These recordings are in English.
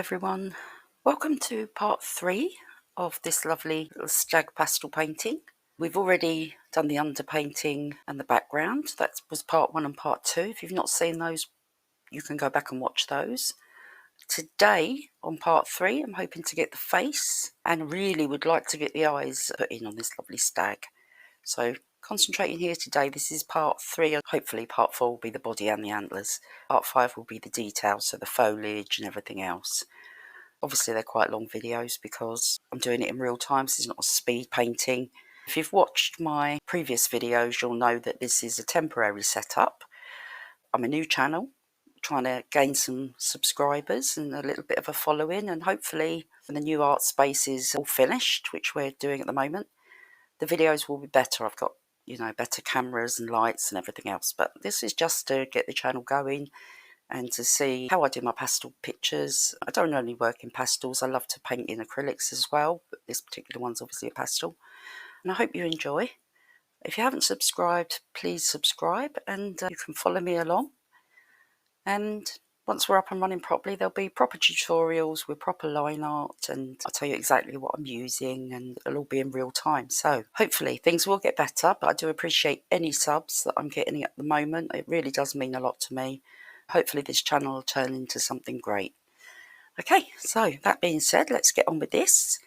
everyone, welcome to part 3 of this lovely little stag pastel painting. We've already done the underpainting and the background. That was part 1 and part 2. If you've not seen those, you can go back and watch those. Today on part 3 I'm hoping to get the face and really would like to get the eyes put in on this lovely stag. So concentrating here today, this is part 3, hopefully part 4 will be the body and the antlers. Part 5 will be the details, so the foliage and everything else. Obviously they're quite long videos because I'm doing it in real time, so it's not a speed painting. If you've watched my previous videos, you'll know that this is a temporary setup. I'm a new channel, trying to gain some subscribers and a little bit of a following, and hopefully when the new art space is all finished, which we're doing at the moment, the videos will be better. I've got, better cameras and lights and everything else, but this is just to get the channel going and to see how I do my pastel pictures. I don't only work in pastels, I love to paint in acrylics as well, but this particular one's obviously a pastel. And I hope you enjoy. If you haven't subscribed, please subscribe, and you can follow me along. And once we're up and running properly, there'll be proper tutorials with proper line art, and I'll tell you exactly what I'm using, and it'll all be in real time. So hopefully things will get better, but I do appreciate any subs that I'm getting at the moment. It really does mean a lot to me. Hopefully this channel will turn into something great. Okay, so that being said, let's get on with this.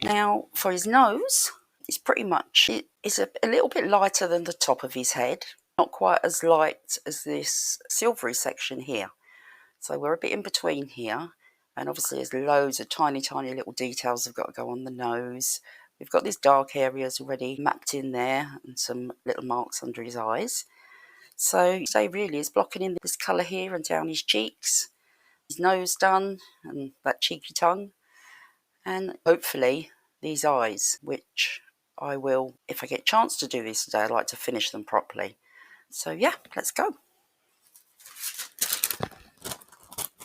Now, for his nose, it's pretty much, it is a little bit lighter than the top of his head. Not quite as light as this silvery section here. So we're a bit in between here. And obviously there's loads of tiny, tiny little details that have got to go on the nose. We've got these dark areas already mapped in there and some little marks under his eyes. So today really is blocking in this colour here and down his cheeks, his nose done, and that cheeky tongue, and hopefully these eyes, which I will, if I get a chance to do this today, I'd like to finish them properly. So yeah, let's go.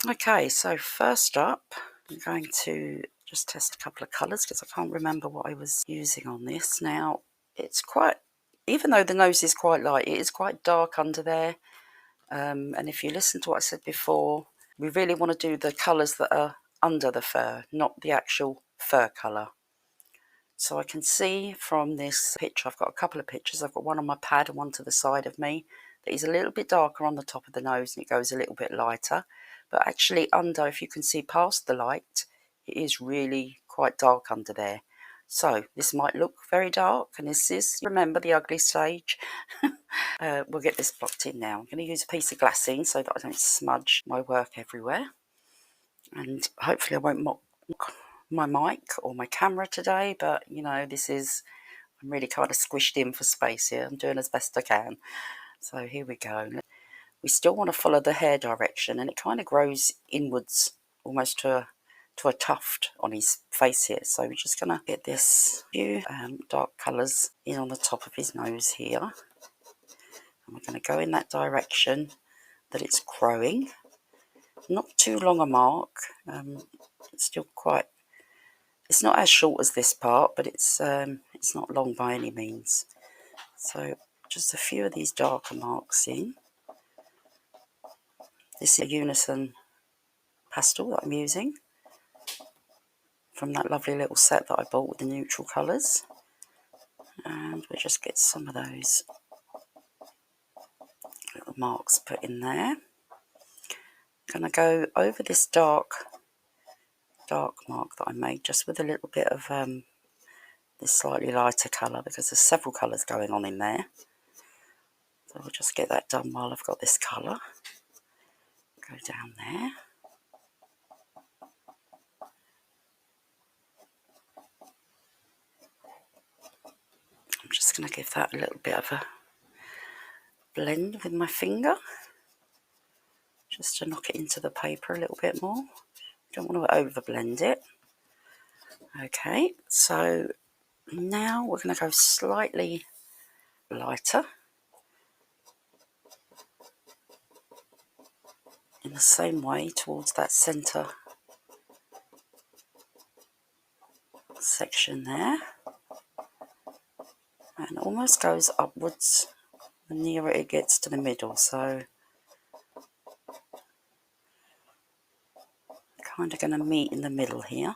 Okay, so first up, I'm going to just test a couple of colours because I can't remember what I was using on this. Now, it's quite, even though the nose is quite light, it is quite dark under there. And if you listen to what I said before, we really want to do the colours that are under the fur, not the actual fur colour. So I can see from this picture, I've got a couple of pictures, I've got one on my pad and one to the side of me, that is a little bit darker on the top of the nose and it goes a little bit lighter. But actually under, if you can see past the light, it is really quite dark under there. So this might look very dark, and this is, remember, the ugly stage. We'll get this blocked in now. I'm going to use a piece of glassine so that I don't smudge my work everywhere. And hopefully I won't mock my mic or my camera today, but this is, I'm really kind of squished in for space here. I'm doing as best I can. So here we go. We still want to follow the hair direction, and it kind of grows inwards almost to a tuft on his face here. So we're just going to get this few dark colours in on the top of his nose here. And we're going to go in that direction that it's growing. Not too long a mark. It's still quite, it's not as short as this part, but it's not long by any means. So just a few of these darker marks in. This is a unison pastel that I'm using from that lovely little set that I bought with the neutral colours. And we'll just get some of those little marks put in there. I'm going to go over this dark mark that I made just with a little bit of this slightly lighter colour, because there's several colours going on in there. So we'll just get that done while I've got this colour. Go down there. I'm just going to give that a little bit of a blend with my finger, just to knock it into the paper a little bit more. Don't want to over blend it. Okay, so now we're going to go slightly lighter in the same way towards that centre section there, and almost goes upwards the nearer it gets to the middle. So kind of going to meet in the middle here.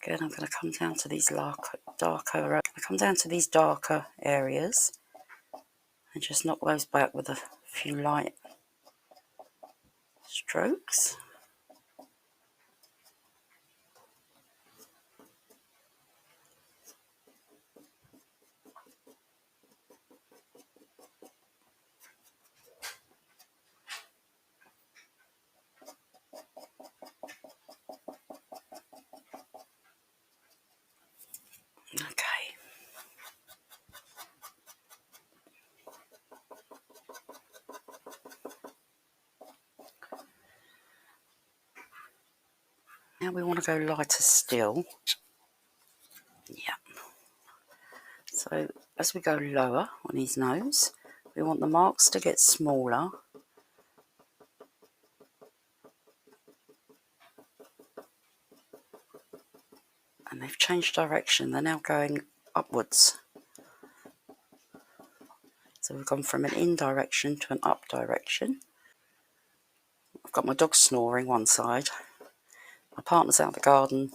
Again, I'm going to come down to these darker areas and just knock those back with a few light strokes. Okay. Now we want to go lighter still. Yeah. So as we go lower on his nose, we want the marks to get smaller. And they've changed direction. They're now going upwards. So we've gone from an in direction to an up direction. I've got my dog snoring one side. My partner's out in the garden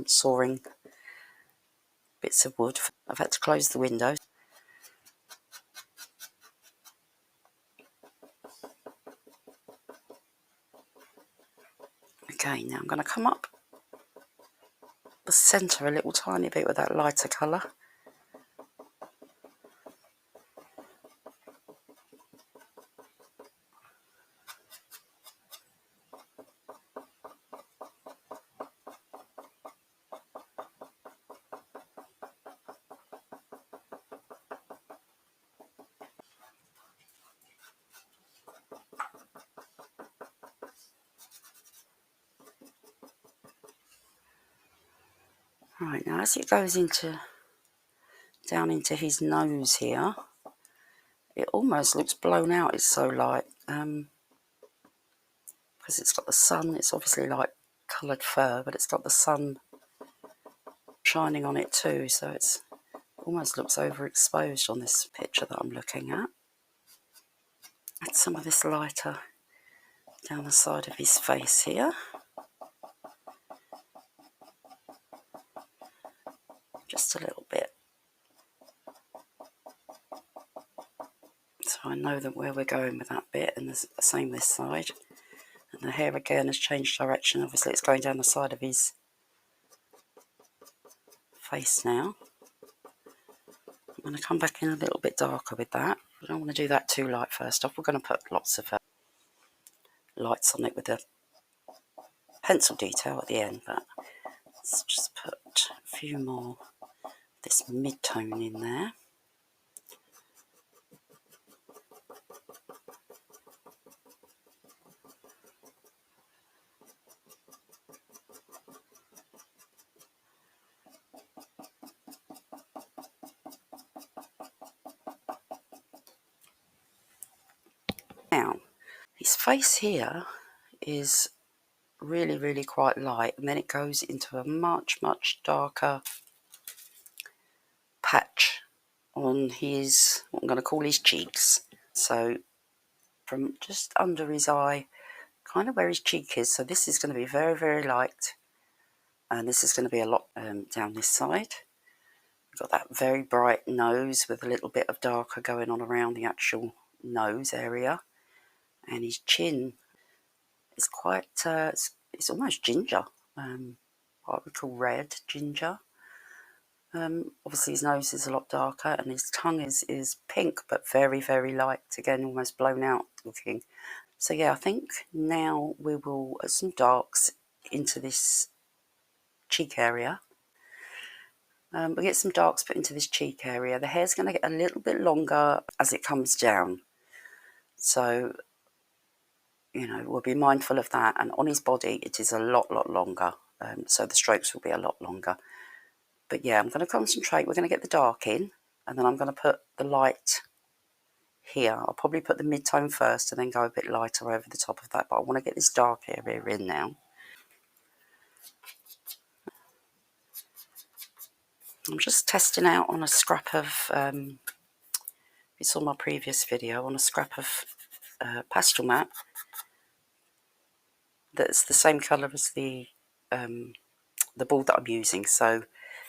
sawing bits of wood. I've had to close the window. Okay, now I'm going to come up the centre a little tiny bit with that lighter colour. Right, now as it goes down into his nose here, it almost looks blown out, it's so light. Because it's got the sun, it's obviously like coloured fur, but it's got the sun shining on it too, so it's almost looks overexposed on this picture that I'm looking at. Add some of this lighter down the side of his face here. Just a little bit. So I know that where we're going with that bit, and the same this side. And the hair again has changed direction. Obviously it's going down the side of his face now. I'm going to come back in a little bit darker with that. I don't want to do that too light first off. We're going to put lots of lights on it with the pencil detail at the end, but let's just put a few more of this mid-tone in there. Now, his face here is really quite light, and then it goes into a much darker patch on his, what I'm going to call his cheeks. So from just under his eye, kind of where his cheek is, so this is going to be very light, and this is going to be a lot down this side. We've got that very bright nose with a little bit of darker going on around the actual nose area, and his chin is quite, it's almost ginger, what we call red ginger. Obviously his nose is a lot darker, and his tongue is pink but very light, again almost blown out looking. So yeah, I think now we will add some darks into this cheek area. We'll get some darks put into this cheek area. The hair's going to get a little bit longer as it comes down, so you know, we'll be mindful of that. And on his body it is a lot longer, so the strokes will be a lot longer. But yeah, I'm going to concentrate. We're going to get the dark in, and then I'm going to put the light here. I'll probably put the mid-tone first and then go a bit lighter over the top of that, but I want to get this dark area in now. I'm just testing out on a scrap of, you saw my previous video, on a scrap of pastel mat that's the same colour as the board that I'm using, so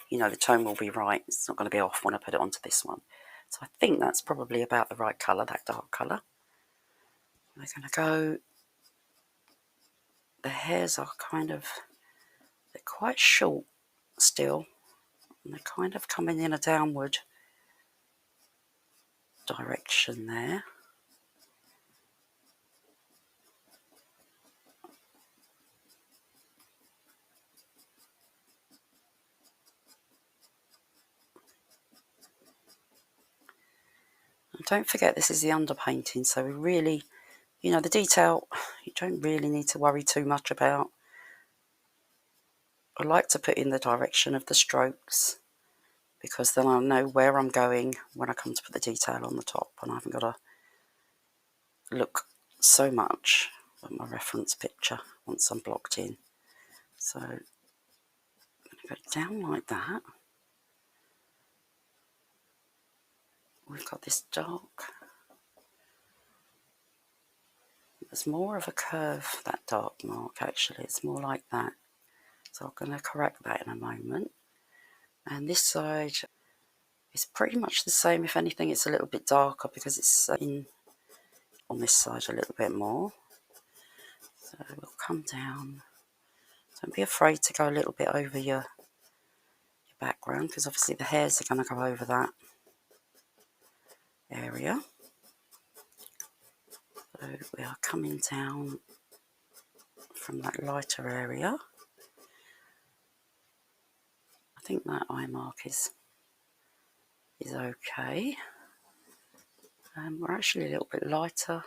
you know the tone will be right. It's not going to be off when I put it onto this one. So I think that's probably about the right colour, that dark colour. We're going to go, the hairs are kind of, they're quite short still, and they're kind of coming in a downward direction there. And don't forget, this is the underpainting, so we really, you know, the detail you don't really need to worry too much about. I like to put in the direction of the strokes, because then I'll know where I'm going when I come to put the detail on the top, and I haven't got to look so much at my reference picture once I'm blocked in. So I'm going to go down like that. We've got this dark, there's more of a curve, that dark mark actually, it's more like that. So I'm going to correct that in a moment. And this side is pretty much the same. If anything, it's a little bit darker because it's in on this side a little bit more. So we'll come down. Don't be afraid to go a little bit over your background, because obviously the hairs are going to go over that area. So we are coming down from that lighter area. I think that eye mark is okay. We're actually a little bit lighter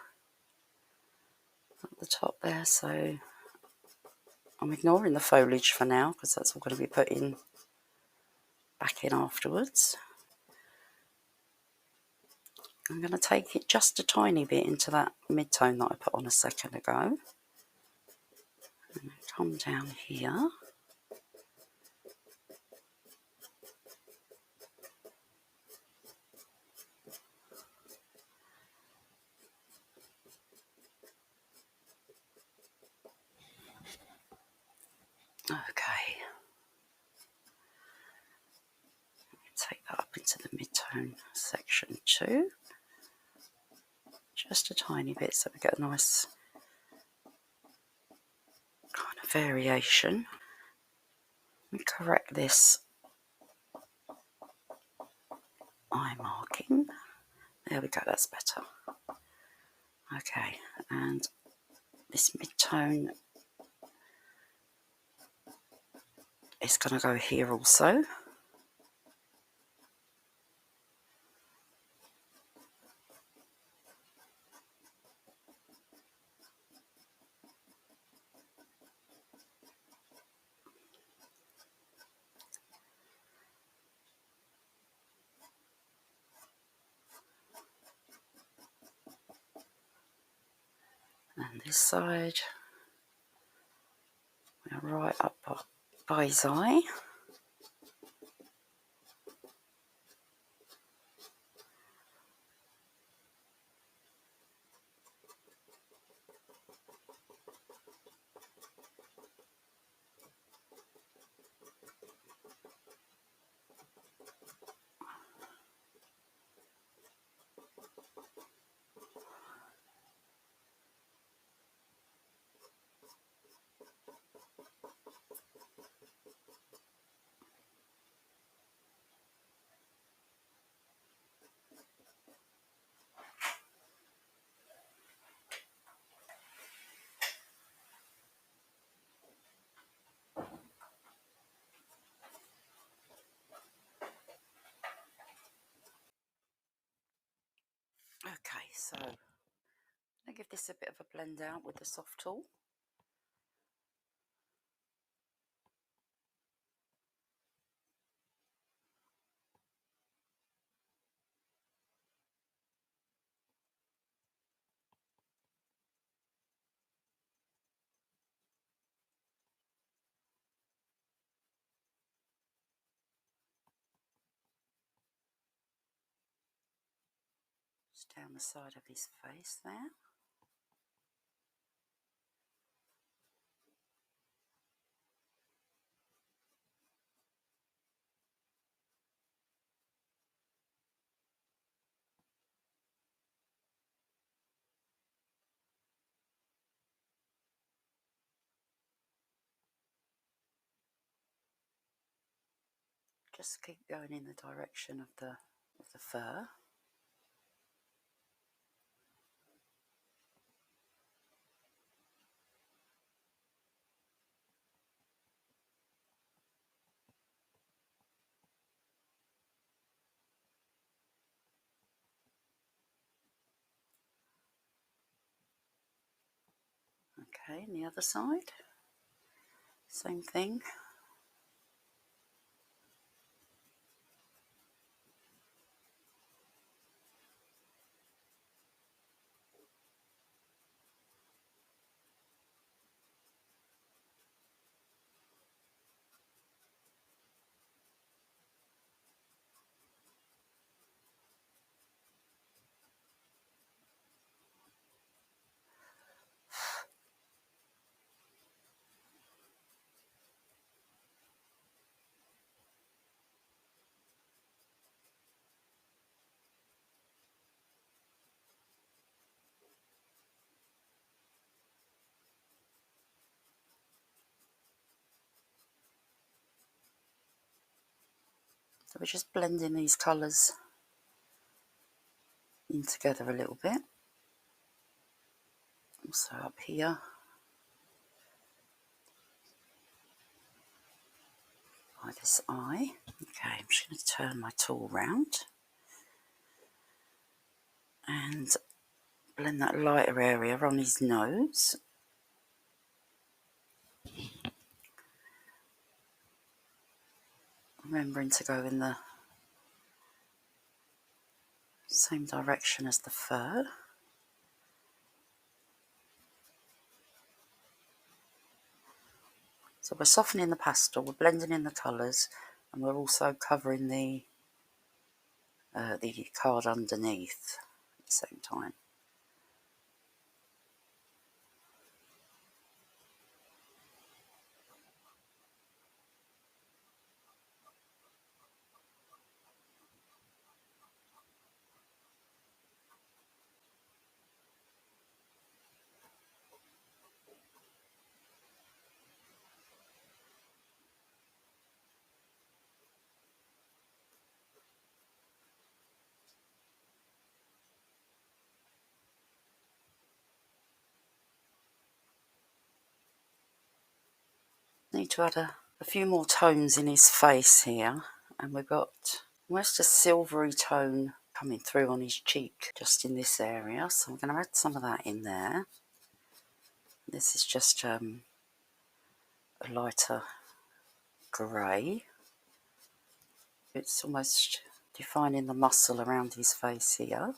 at the top there, so I'm ignoring the foliage for now because that's all going to be put in back in afterwards. I'm going to take it just a tiny bit into that mid-tone that I put on a second ago. And come down here. Okay. Take that up into the mid-tone section too. Just a tiny bit so we get a nice kind of variation. Let me correct this eye marking. There we go, that's better. Okay, and this mid-tone is going to go here also. And this side, we're right up by his eye. Okay, so I'll give this a bit of a blend out with the soft tool. Just down the side of his face there. Just keep going in the direction of the fur. Okay, and the other side, same thing. So we're just blending these colours in together a little bit. So up here, by this eye. Okay, I'm just going to turn my tool round and blend that lighter area on his nose. Remembering to go in the same direction as the fur. So we're softening the pastel, we're blending in the colours, and we're also covering the card underneath at the same time. Need to add a few more tones in his face here, and we've got almost a silvery tone coming through on his cheek just in this area, so I'm going to add some of that in there. This is just a lighter grey. It's almost defining the muscle around his face here.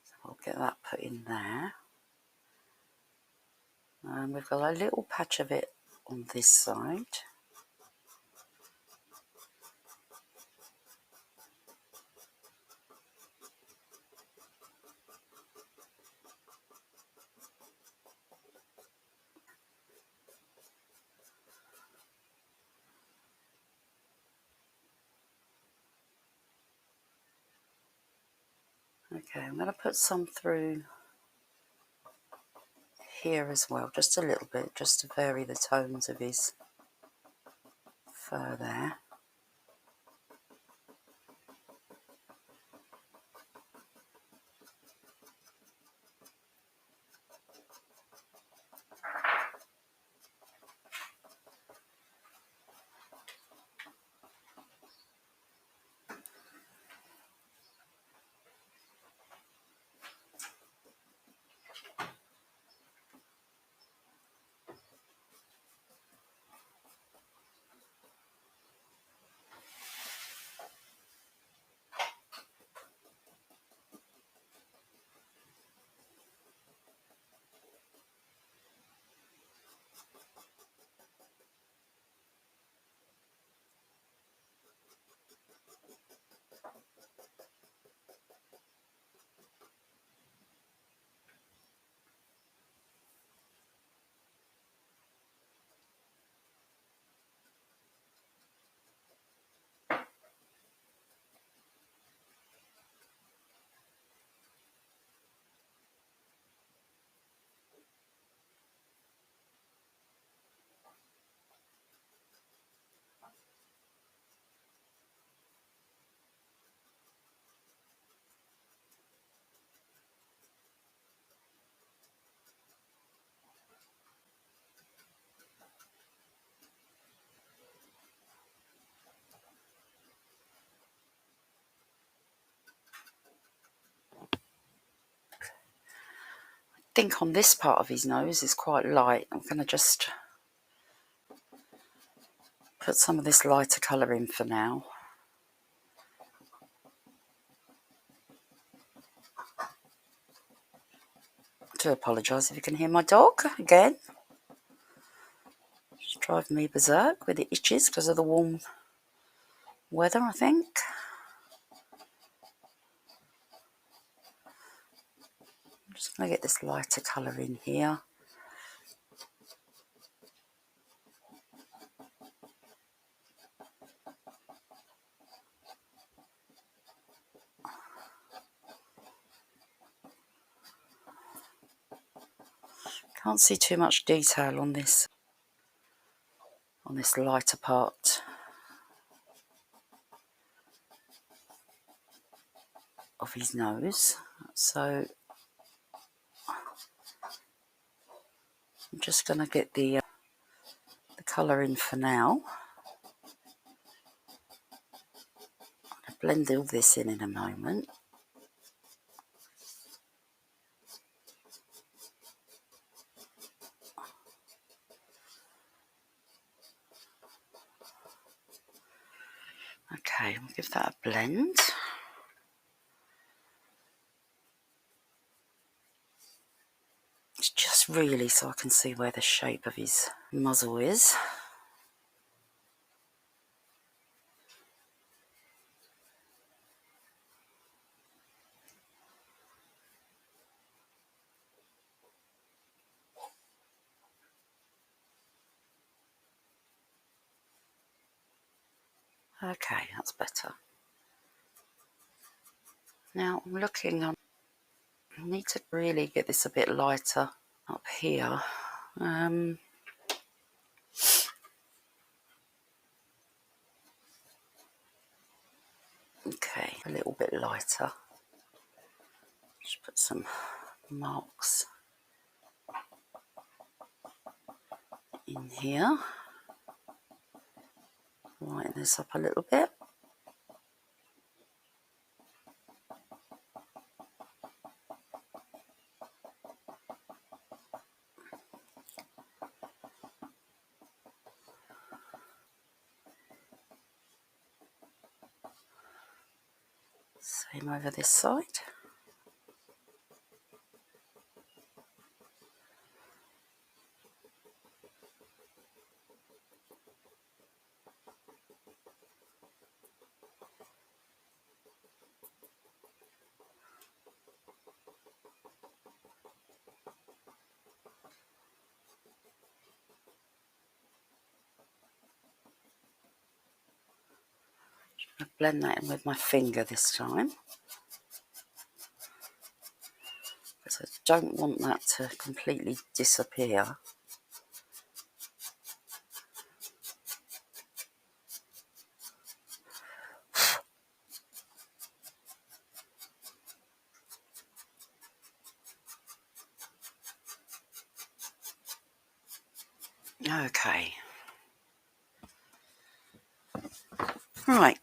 So I'll get that put in there. And we've got a little patch of it on this side. Okay, I'm going to put some through here as well, just a little bit, just to vary the tones of his fur there. think on this part of his nose is quite light. I'm going to just put some of this lighter colour in for now. I do apologise if you can hear my dog again. It's driving me berserk with the itches because of the warm weather, I think. I'm just going to get this lighter colour in here. Can't see too much detail on this lighter part of his nose, so I'm just going to get the colour in for now. I'll blend all this in a moment. Okay, we'll give that a blend. It's just really so I can see where the shape of his muzzle is. Okay, that's better. Now I'm looking, I need to really get this a bit lighter up here. Okay, a little bit lighter. Just put some marks in here. Lighten this up a little bit. Same over this side. I'll blend that in with my finger this time, because I don't want that to completely disappear. Okay. Right.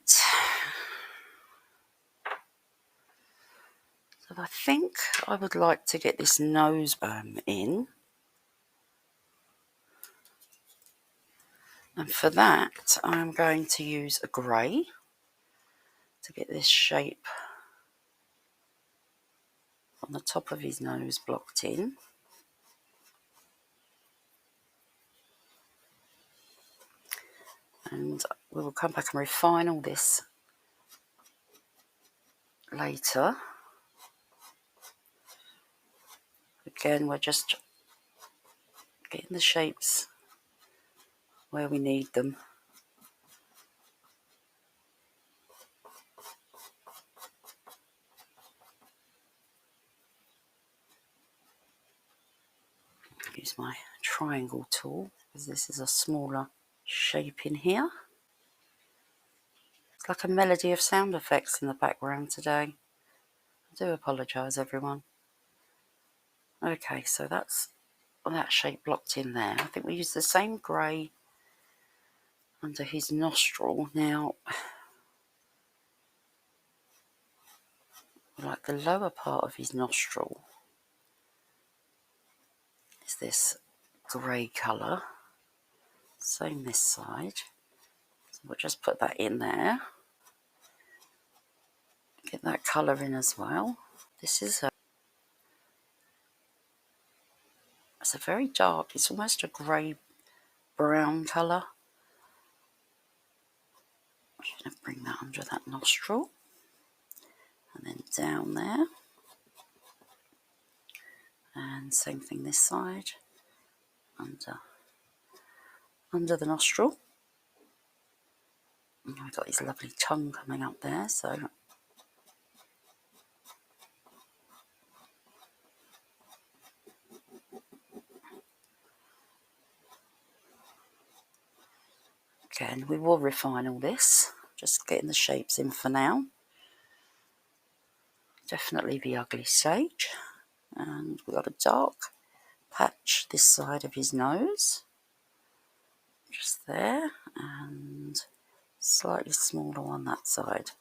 So I think I would like to get this nose in. And for that, I'm going to use a grey to get this shape on the top of his nose blocked in. And we will come back and refine all this later. Again, we're just getting the shapes where we need them. Use my triangle tool because this is a smaller shape in here. It's like a melody of sound effects in the background today. I do apologise, everyone. Okay, so that's that shape blocked in there. I think we use the same grey under his nostril. Now, like the lower part of his nostril, this grey colour. Same this side. So we'll just put that in there. Get that colour in as well. This is it's a very dark, it's almost a grey brown colour. I'm just going to bring that under that nostril and then down there, and same thing this side, under the nostril. And I've got his lovely tongue coming up there, so again we will refine all this, just getting the shapes in for now. Definitely the ugly stage. And we've got a dark patch this side of his nose, just there, and slightly smaller on that side.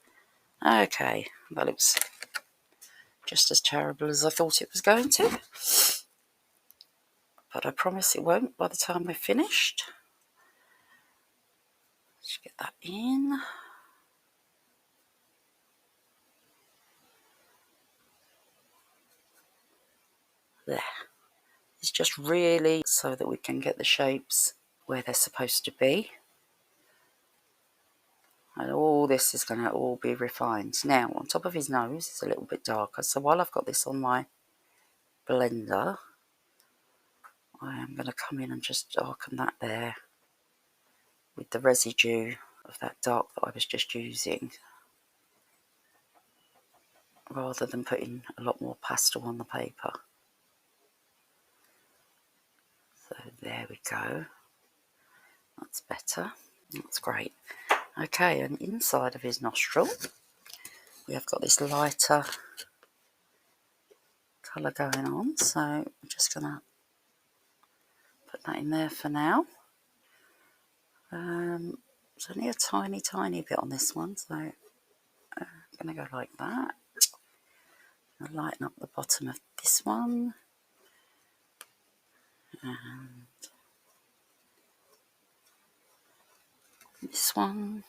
Okay, that looks just as terrible as I thought it was going to, but I promise it won't by the time we're finished. Let's get that in. There. It's just really so that we can get the shapes where they're supposed to be. And all this is going to all be refined. Now, on top of his nose, it's a little bit darker. So while I've got this on my blender, I am going to come in and just darken that there with the residue of that dark that I was just using, rather than putting a lot more pastel on the paper. So there we go. That's better. That's great. Okay, and inside of his nostril, we have got this lighter colour going on, so I'm just going to put that in there for now. It's only a tiny, tiny bit on this one, so I'm going to go like that. I'll lighten up the bottom of this one. And this one.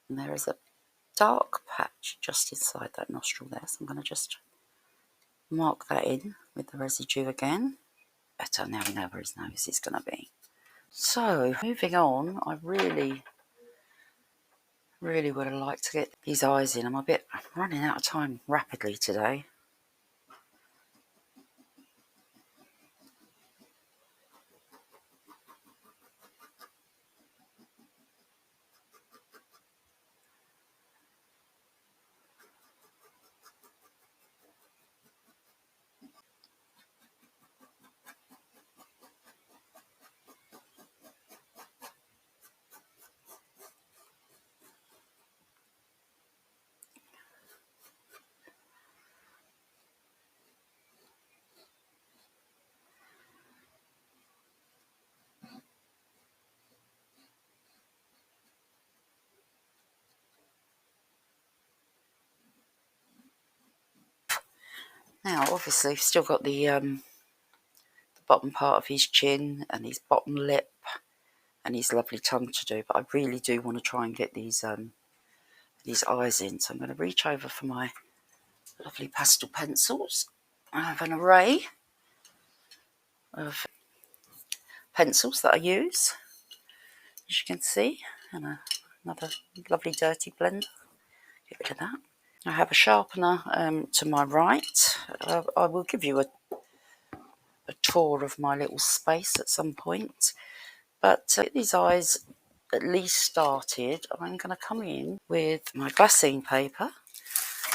And there is a dark patch just inside that nostril there, so I'm going to just mark that in with the residue again. Better, now we know where his nose is going to be. So, moving on, I really would have liked to get these eyes in. I'm running out of time rapidly today. Now, obviously, we've still got the bottom part of his chin and his bottom lip and his lovely tongue to do, but I really do want to try and get these eyes in. So I'm going to reach over for my lovely pastel pencils. I have an array of pencils that I use, as you can see, and another lovely dirty blender. Get rid of that. I have a sharpener to my right. I will give you a tour of my little space at some point. But to get these eyes at least started, I'm going to come in with my glassine paper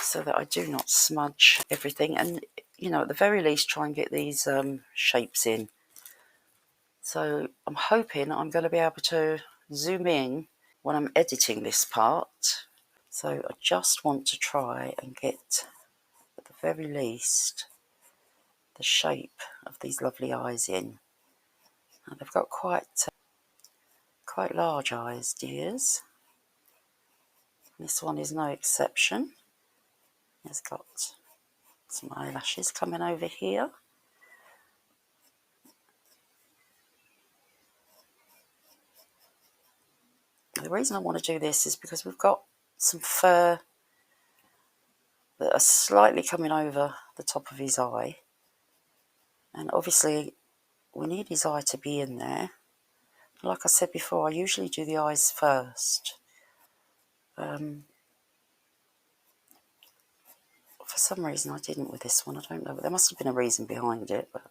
so that I do not smudge everything, and at the very least try and get these shapes in. So I'm hoping I'm going to be able to zoom in when I'm editing this part. So I just want to try and get, at the very least, the shape of these lovely eyes in. And they've got quite large eyes, dears. This one is no exception. It's got some eyelashes coming over here. The reason I want to do this is because we've got some fur that are slightly coming over the top of his eye. And obviously we need his eye to be in there. Like I said before, I usually do the eyes first. For some reason I didn't with this one. I don't know. There must have been a reason behind it, but I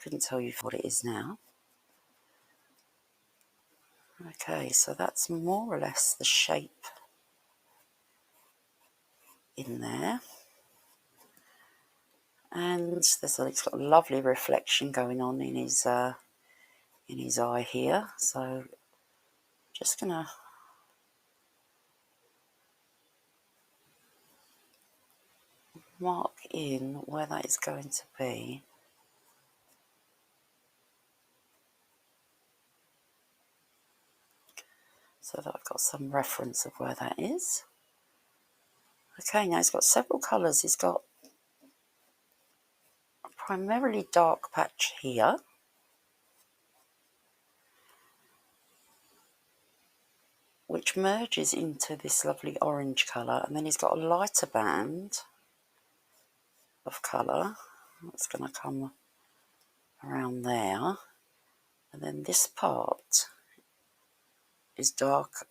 couldn't tell you what it is now. Okay, so that's more or less the shape in there. And it's got a lovely reflection going on in his eye here. So just gonna mark in where that is going to be. So that I've got some reference of where that is. Okay, now he's got several colours. He's got a primarily dark patch here. Which merges into this lovely orange colour, and then he's got a lighter band of colour that's going to come around there, and then this part is dark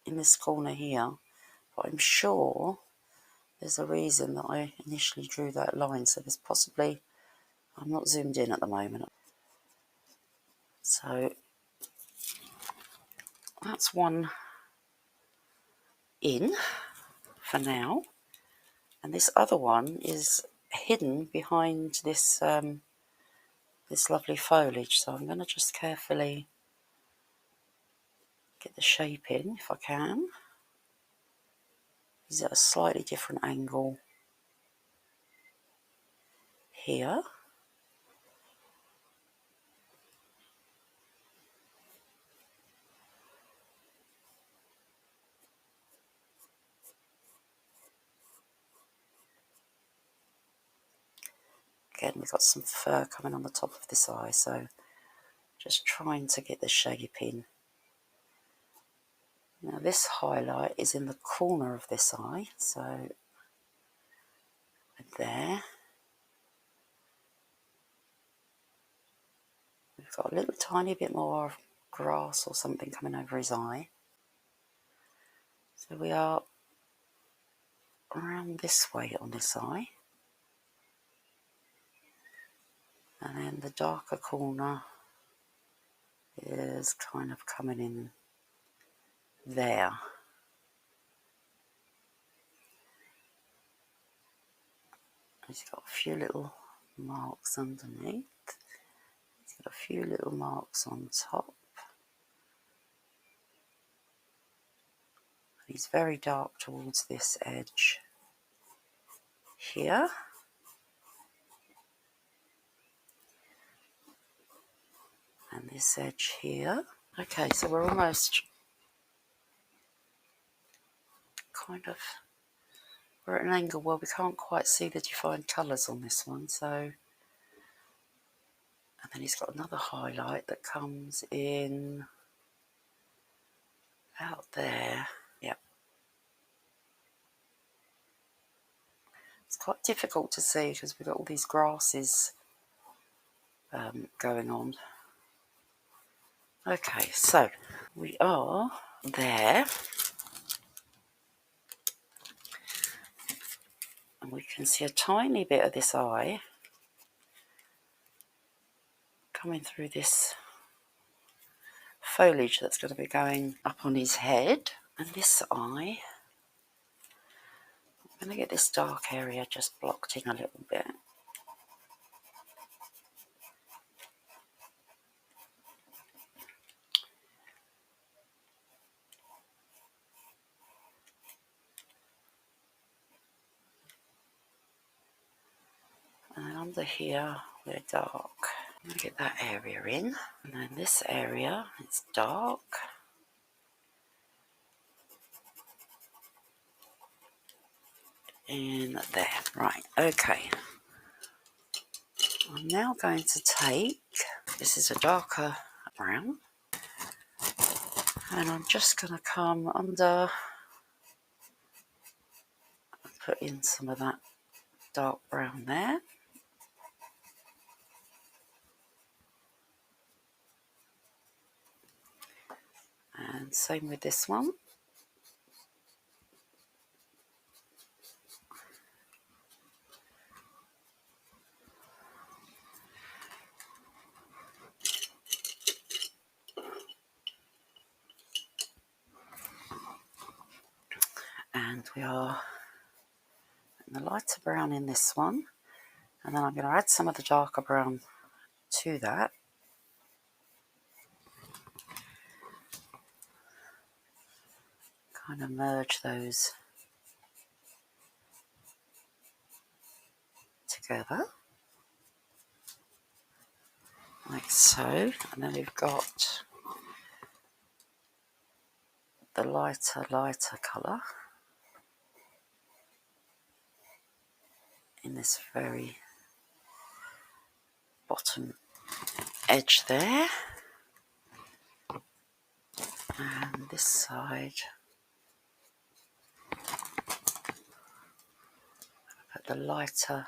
in this corner here, but I'm sure there's a reason that I initially drew that line, so there's possibly, I'm not zoomed in at the moment, so that's one in for now, and this other one is hidden behind this this lovely foliage, so I'm going to just carefully get the shape in if I can. Is at a slightly different angle here. Again, we've got some fur coming on the top of this eye, so just trying to get the shape in. Now this highlight is in the corner of this eye, so there. We've got a little tiny bit more grass or something coming over his eye. So we are around this way on this eye. And then the darker corner is kind of coming in there. He's got a few little marks underneath. He's got a few little marks on top. He's very dark towards this edge here. And this edge here. Okay, so we're almost we're at an angle where we can't quite see the defined colours on this one, so, and then he's got another highlight that comes in out there. Yep. It's quite difficult to see because we've got all these grasses going on. Okay, so we are there, and we can see a tiny bit of this eye coming through this foliage that's going to be going up on his head. And this eye, I'm going to get this dark area just blocked in a little bit. And then under here, we're dark. I'm going to get that area in. And then this area, it's dark. In there. Right, okay. I'm now going to take, this is a darker brown, and I'm just going to come under, put in some of that dark brown there. And same with this one. And we are in the lighter brown in this one. And then I'm going to add some of the darker brown to that. Kind of merge those together. Like so. And then we've got the lighter colour in this very bottom edge there. And this side, put the lighter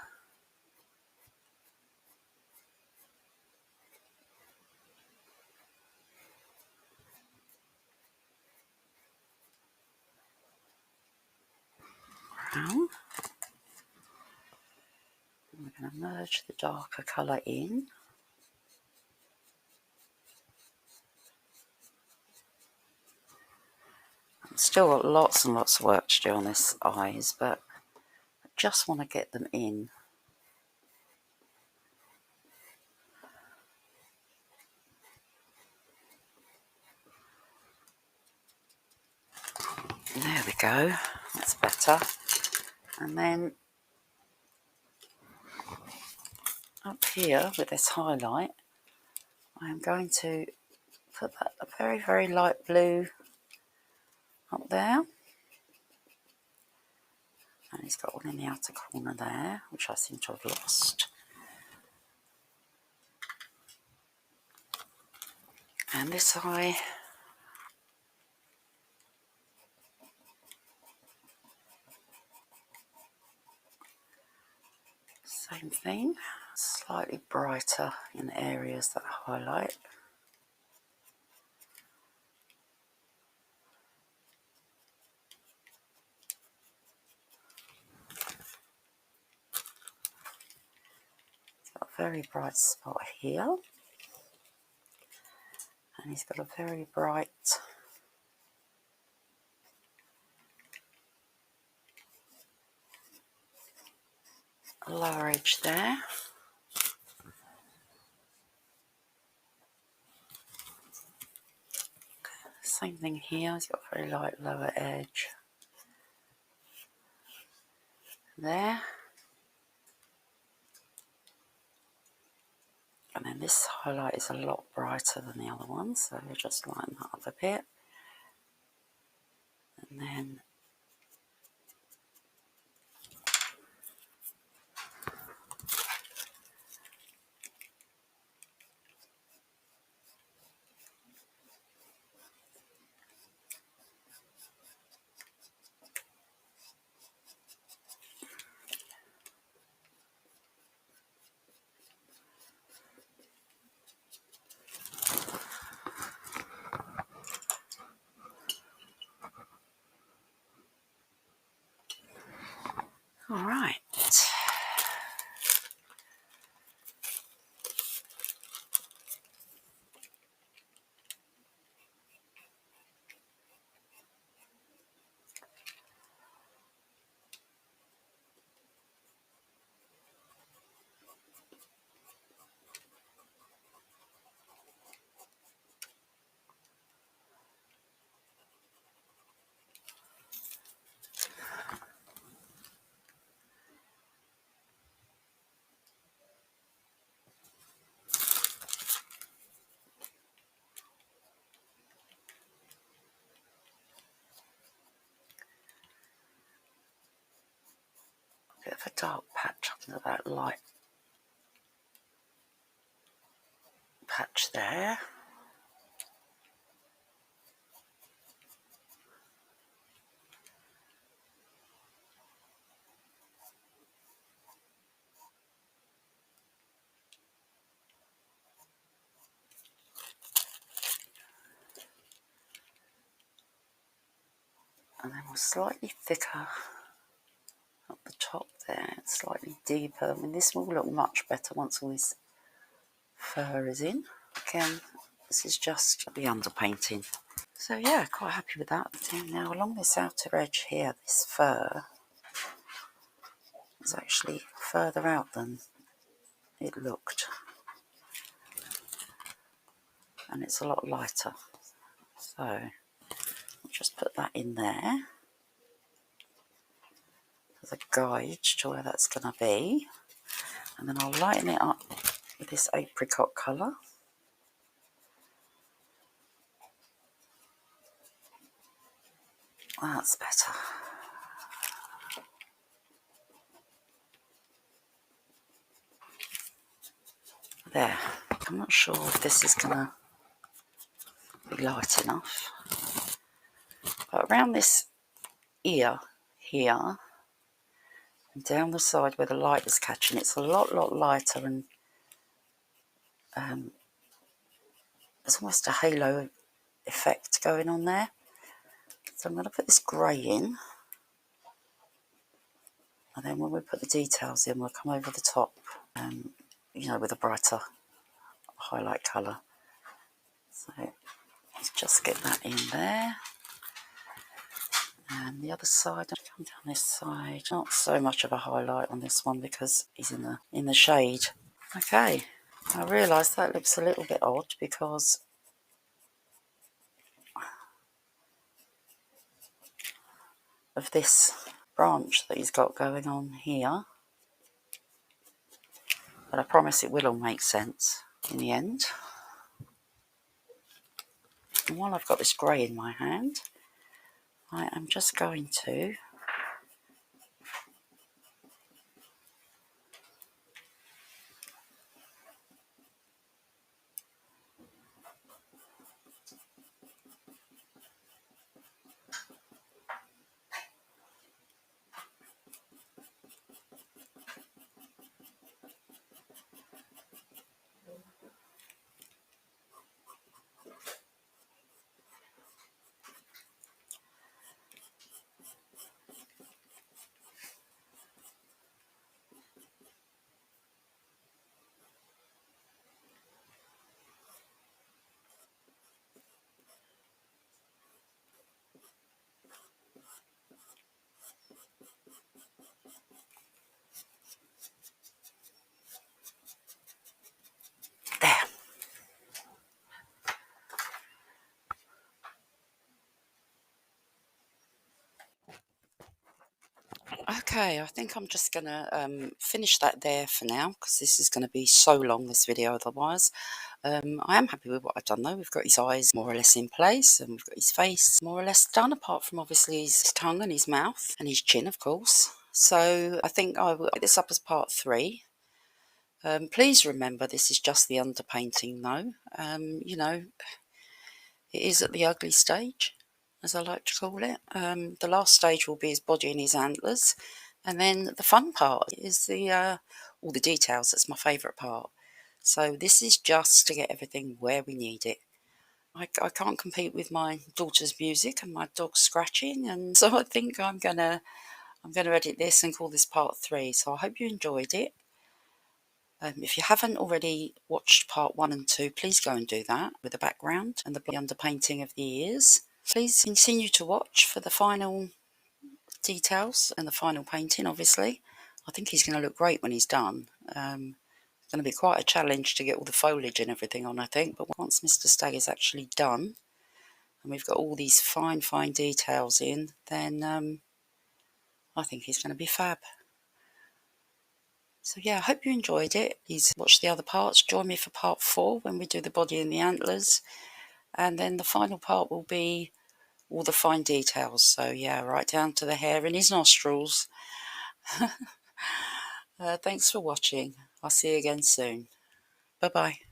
brown. And we're going to merge the darker colour in. I've still got lots and lots of work to do on this eyes, but I just want to get them in. There we go, that's better. And then up here with this highlight, I am going to put that a very, very light blue up there. And he's got one in the outer corner there, which I seem to have lost. And this eye, same thing, slightly brighter in areas that highlight. Got a very bright spot here. And he's got a very bright lower edge there. Same thing here, he's got a very light lower edge there. And then this highlight is a lot brighter than the other one, so we'll just lighten that up a bit. And then All right. Bit of a dark patch under that light patch there. And then we're slightly thicker up the top there, it's slightly deeper. I mean, this will look much better once all this fur is in. Again, this is just the underpainting. So yeah, quite happy with that. Now along this outer edge here, this fur is actually further out than it looked. And it's a lot lighter. So I'll just put that in there as a guide to where that's going to be. And then I'll lighten it up with this apricot colour. That's better. There. I'm not sure if this is going to be light enough. But around this ear here, and down the side where the light is catching, it's a lot lighter, and there's almost a halo effect going on there. So I'm going to put this grey in, and then when we put the details in, we'll come over the top, you know, with a brighter highlight colour. So let's just get that in there. And the other side, I'll come down this side. Not so much of a highlight on this one because he's in the shade. Okay, I realise that looks a little bit odd because of this branch that he's got going on here. But I promise it will all make sense in the end. And while I've got this grey in my hand, I am just going to there. Okay, I think I'm just going to finish that there for now because this is going to be so long, this video, otherwise. I am happy with what I've done though. We've got his eyes more or less in place, and we've got his face more or less done, apart from obviously his tongue and his mouth and his chin, of course. So I think I will put this up as part 3. Please remember this is just the underpainting though. You know, it is at the ugly stage, as I like to call it. The last stage will be his body and his antlers, and then the fun part is the all the details. That's my favourite part. So this is just to get everything where we need it. I can't compete with my daughter's music and my dog scratching, and so I think I'm I'm going to edit this and call this part 3, so I hope you enjoyed it. If you haven't already watched part 1 and 2, please go and do that with the background and the underpainting of the ears. Please continue to watch for the final details and the final painting, obviously. I think he's going to look great when he's done. It's going to be quite a challenge to get all the foliage and everything on, I think, but once Mr. Stag is actually done, and we've got all these fine details in, then I think he's going to be fab. So yeah, I hope you enjoyed it. Please watch the other parts. Join me for part 4 when we do the body and the antlers. And then the final part will be all the fine details. So yeah, right down to the hair in his nostrils. Thanks for watching. I'll see you again soon. Bye-bye.